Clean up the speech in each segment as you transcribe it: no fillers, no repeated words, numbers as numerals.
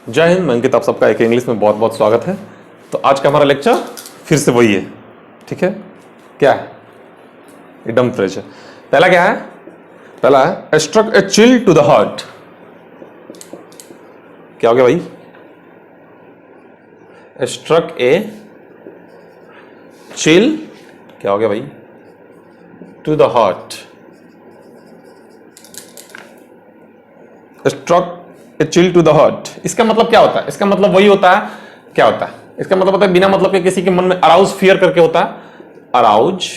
जय हिंद। मैं अंकित, आप सबका एक इंग्लिश में बहुत बहुत स्वागत है। तो आज का हमारा लेक्चर फिर से वही है, ठीक है। क्या है? एकदम फ्रेश है। पहला क्या है? पहला है struck a chill to the heart. क्या हो गया भाई? स्ट्रक ए चिल, क्या हो गया भाई? To the heart. Struck a chill to the heart, इसका मतलब क्या होता है? इसका मतलब वही होता है, क्या होता है? इसका मतलब होता है बिना मतलब के किसी के मन में अराउज फियर करके होता है। अराउज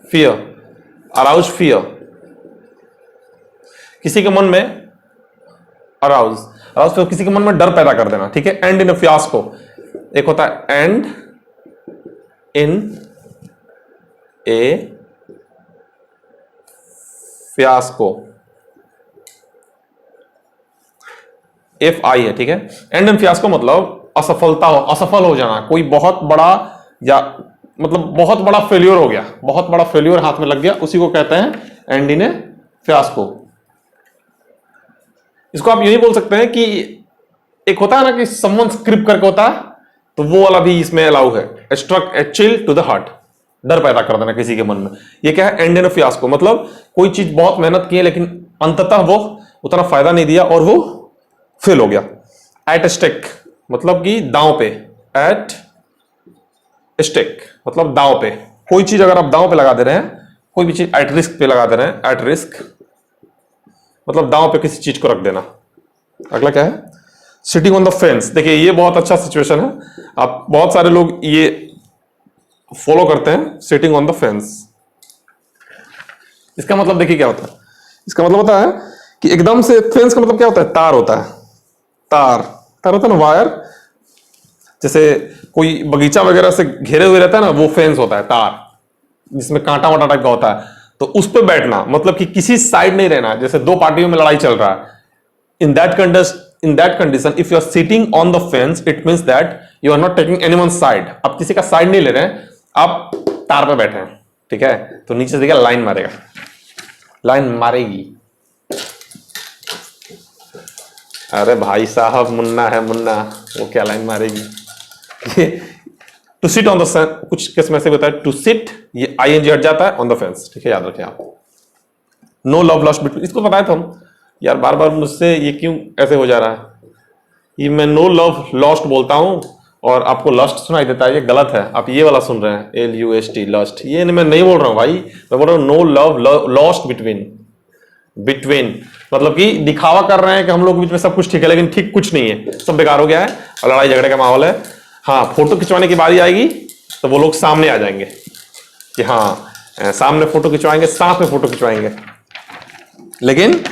फियर, अराउज फियर, किसी के मन में अराउज अराउज फियर, किसी के मन में डर पैदा कर देना, ठीक है। एंड इन फियास्को, एक होता है and in A fiasco, F I है, ठीक है। एंड इन फियास्को मतलब असफलता हो, असफल हो जाना, कोई बहुत बड़ा या मतलब बहुत बड़ा फेल्योर हो गया, बहुत बड़ा फेल्योर हाथ में लग गया, उसी को कहते हैं एंड इन ए फियास्को। इसको आप यही बोल सकते हैं कि एक होता है ना कि समवन स्क्रिप्ट करके होता है, तो वो वाला भी इसमें अलाउ है। Struck a chill to the heart, डर पैदा कर देना किसी के मन में। ये क्या है? एंड इन ए फियास्को मतलब कोई चीज बहुत मेहनत की है लेकिन अंततः वो उतना फायदा नहीं दिया और वो फेल हो गया। एट स्टेक मतलब कि दांव पे, एट स्टेक मतलब दांव पे। कोई चीज अगर आप दांव पे लगा दे रहे हैं, कोई भी चीज एट रिस्क पे लगा दे रहे हैं, एट रिस्क मतलब दांव पे किसी चीज को रख देना। अगला क्या है? Sitting on the fence. देखिए ये बहुत अच्छा सिचुएशन है, आप बहुत सारे लोग ये फॉलो करते हैं, सिटिंग ऑन द फेंस। इसका मतलब देखिए क्या होता है? इसका मतलब होता है कि एकदम से, फेंस का मतलब क्या होता है? तार होता है, तार तार होता है ना, वायर। जैसे कोई बगीचा वगैरह से घेरे हुए रहता है ना, वो फेंस होता है, तार जिसमें कांटा वाटा टाइप का होता है। तो उस पर बैठना मतलब कि किसी साइड नहीं रहना। जैसे दो पार्टियों में लड़ाई चल रहा है, in that condition if you are sitting on the fence it means that you are not taking anyone side. आप किसी का साइड नहीं ले रहे हैं, आप तार पे बैठे हैं, ठीक है। तो नीचे से देखिए लाइन मारेगा, लाइन मारेगी। अरे भाई साहब, मुन्ना है मुन्ना, वो क्या लाइन मारेगी? To sit on the fence, कुछ केस में ऐसे होता है टू सिट, ये आईएनजी हट जाता है, ऑन द फेंस, ठीक है, याद रखें आप। नो लव लॉस्ट बिटवीन, इसको बताया था हम यार, बार बार मुझसे ये क्यों ऐसे हो जा रहा है? ये मैं नो लव लॉस्ट बोलता हूं और आपको लस्ट सुनाई देता है, ये गलत है। आप ये वाला सुन रहे हैं, LUST लस्ट, ये मैं नहीं बोल रहा हूं भाई, मैं बोल रहा हूं no love lost between. Between मतलब कि दिखावा कर रहे हैं कि हम लोग के बीच में सब कुछ ठीक है, लेकिन ठीक कुछ नहीं है, सब बेकार हो गया है और लड़ाई झगड़े का माहौल है। हाँ, फोटो खिंचवाने की बारी आएगी तो वो लोग सामने आ जाएंगे कि हाँ सामने फोटो खिंचवाएंगे, साथ में फोटो खिंचवाएंगे, लेकिन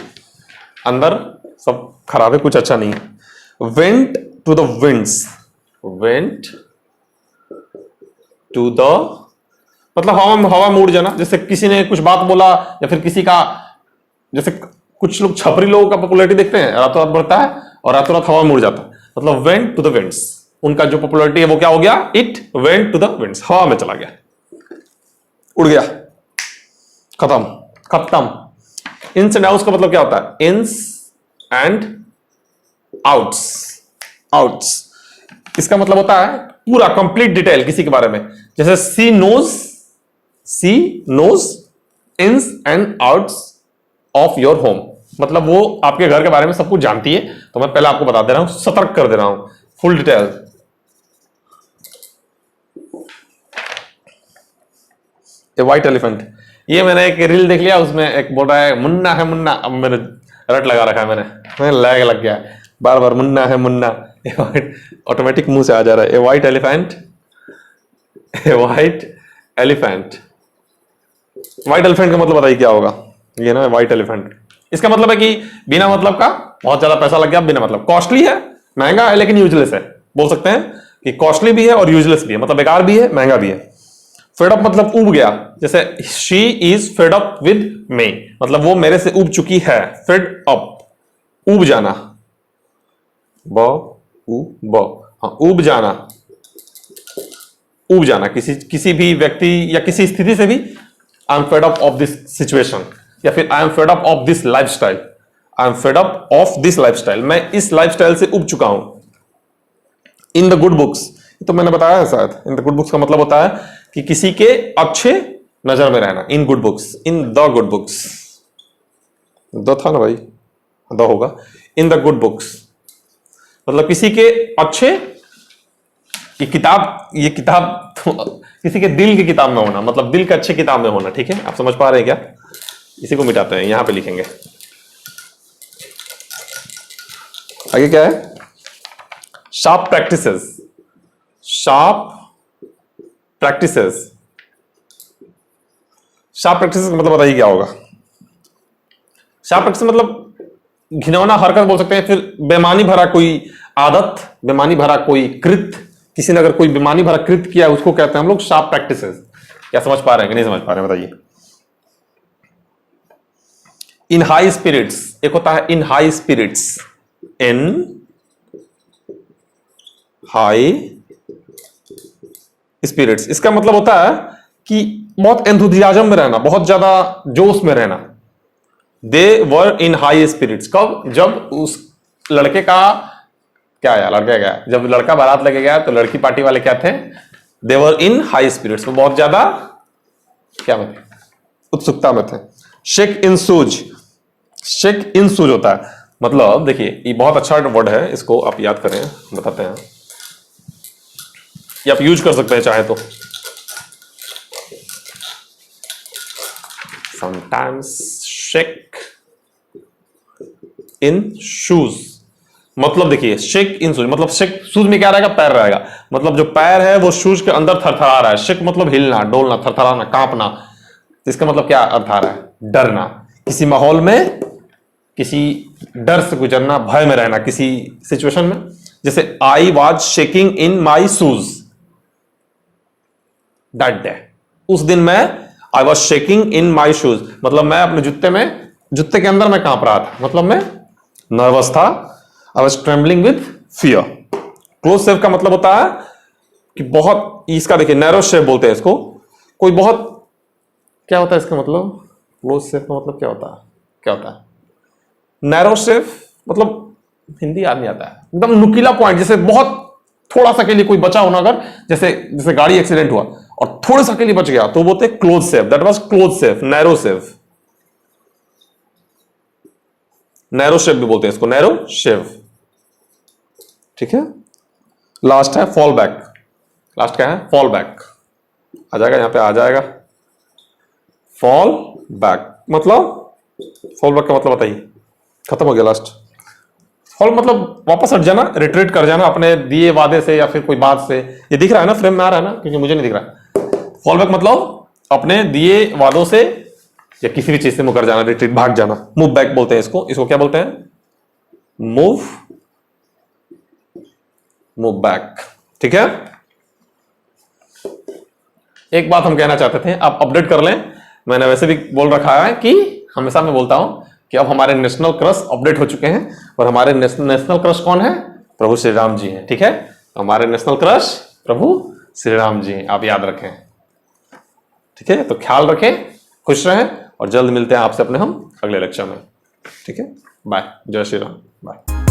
अंदर सब खराब है, कुछ अच्छा नहीं है। Went to the winds, went to the मतलब हवा में उड़ जाना। जैसे किसी ने कुछ बात बोला या फिर किसी का, जैसे कुछ लोग छपरी लोगों का पॉपुलैरिटी देखते हैं, रातों रात बढ़ता है और रातों रात हवा में उड़ जाता है। मतलब वेंट टू द विंड्स, उनका जो पॉपुलैरिटी है वो क्या हो गया? It went to the winds, हवा में चला गया, उड़ गया, खत्म खत्म। इन्स एंड आउट्स का मतलब क्या होता है? इन्स एंड आउट्स, आउट्स इसका मतलब होता है पूरा कंप्लीट डिटेल किसी के बारे में। जैसे she knows ins and outs of your home, मतलब वो आपके घर के बारे में सब कुछ जानती है। तो मैं पहले आपको बता दे रहा हूं, सतर्क कर दे रहा हूं, full detail. A white elephant, ये मैंने एक रील देख लिया, उसमें एक बोल रहा है मुन्ना है मुन्ना, अब मैंने रट लगा रखा है, मैंने लग गया है बार बार, मुन्ना है मुन्ना, ऑटोमेटिक मुंह से आ जा रहा है। A white elephant, a white elephant, white elephant का मतलब बताइए क्या होगा? ये ना व्हाइट एलिफेंट, इसका मतलब है कि बिना मतलब का बहुत ज्यादा पैसा लग गया, बिना मतलब, कॉस्टली है, महंगा है, लेकिन यूजलेस है। बोल सकते हैं कि कॉस्टली भी है और यूजलेस भी है, मतलब बेकार भी है, महंगा भी है। फेड अप मतलब उब गया, जैसे she is fed up with me, मतलब वो मेरे से उब चुकी है। फेड अप, उब जाना, हाँ, उब जाना, उब जाना किसी भी व्यक्ति या किसी स्थिति से भी। I am fed up of this situation, या फिर I am fed up of this lifestyle, I am fed up of this lifestyle, मैं इस लाइफस्टाइल से उब चुका हूं। इन द गुड बुक्स, तो मैंने बताया है शायद, इन द गुड बुक्स का मतलब होता है कि किसी के अच्छे नजर में रहना। In good books, in the good books, the था ना भाई, द होगा। इन द गुड बुक्स मतलब किसी के अच्छे, ये किताब तो किसी के दिल की किताब में होना, मतलब दिल के अच्छे किताब में होना। ठीक है, आप समझ पा रहे हैं क्या? इसी को मिटाते हैं, यहां पे लिखेंगे। आगे क्या है? Sharp practices, sharp practices. Sharp practices का मतलब बताइए क्या होगा? शार्प प्रैक्टिस मतलब घिनौना हरकत बोल सकते हैं, फिर बेमानी भरा कोई आदत, बेमानी भरा कोई कृत, किसी ने अगर कोई बेमानी भरा कृत किया उसको कहते हैं हम लोग शार्प प्रैक्टिसेस। क्या समझ पा रहे हैं कि नहीं समझ पा रहे हैं बताइए? इन हाई स्पिरिट्स, एक होता है in high spirits, in high spirits, इसका मतलब होता है कि बहुत एंथुजियाज्म में रहना, बहुत ज्यादा जोश में रहना। दे वर इन हाई स्पिरिट्स, कब? जब उस लड़के का क्या है, लड़का क्या है, जब लड़का बारात लेके गया तो लड़की पार्टी वाले क्या थे? दे वर इन हाई स्पिरिट्स, वो बहुत ज्यादा क्या में थे? उत्सुकता में थे। शेक इन सूज, शेक इन सूज होता है मतलब, देखिए ये बहुत अच्छा वर्ड है, इसको आप याद करें, बताते हैं, ये आप यूज कर सकते हैं चाहे तो। समटाइम्स शेक इन शूज, मतलब देखिए शेक इन शूज मतलब शेक, शूज में क्या रहेगा? पैर रहेगा, मतलब जो पैर है वो शूज के अंदर थरथरा रहा है। शेक मतलब हिलना, डोलना, थरथराना, कांपना। इसका मतलब क्या अर्थ आ रहा है? डरना, किसी माहौल में किसी डर से गुजरना, भय में रहना किसी सिचुएशन में। जैसे I was shaking in my shoes that day, उस दिन मैं I was shaking in my shoes मतलब मैं अपने जूते के अंदर मैं कांप रहा था, मतलब मैं नर्वस था। I was trembling with fear. Close shave का मतलब होता है कि बहुत, इसका देखिए नैरो शेव बोलते हैं इसको, कोई बहुत, क्या होता है इसका मतलब? क्लोज शेव का मतलब क्या होता है? क्या होता है? नैरो शेव मतलब हिंदी याद नहीं आता है, एकदम नुकीला पॉइंट, जैसे बहुत थोड़ा सा के लिए कोई बचा होना, अगर जैसे गाड़ी एक्सीडेंट हुआ और थोड़ा सा के लिए बच गया तो बोलते हैं close shave, that was close shave, narrow shave. Narrow shave भी बोलते हैं इसको, नैरो शेव। ठीक है, लास्ट है फॉल बैक। लास्ट क्या है? Fall back. आ जाएगा यहां पे, आ जाएगा फॉल बैक मतलब, फॉल बैक का मतलब बताइए? खत्म हो गया लास्ट। फॉल मतलब वापस हट जाना, रिट्रीट कर जाना अपने दिए वादे से या फिर कोई बात से। ये दिख रहा है ना, फ्रेम में आ रहा है ना, क्योंकि मुझे नहीं दिख रहा। फॉल बैक मतलब अपने दिए वादों से या किसी भी चीज से मुकर जाना, रिट्रीट, भाग जाना। मूव बैक बोलते हैं इसको। इसको क्या बोलते हैं? Move back. ठीक है, एक बात हम कहना चाहते थे, आप अपडेट कर लें। मैंने वैसे भी बोल रखा है कि हमेशा मैं बोलता हूं कि अब हमारे नेशनल क्रश अपडेट हो चुके हैं, और हमारे नेशनल क्रश कौन है? प्रभु श्री राम जी हैं। ठीक है, हमारे नेशनल क्रश प्रभु श्री राम जी हैं, आप याद रखें। ठीक है, तो ख्याल रखें, खुश रहें, और जल्द मिलते हैं आपसे अपने हम अगले लेक्चर में। ठीक है, बाय, जय श्री राम, बाय।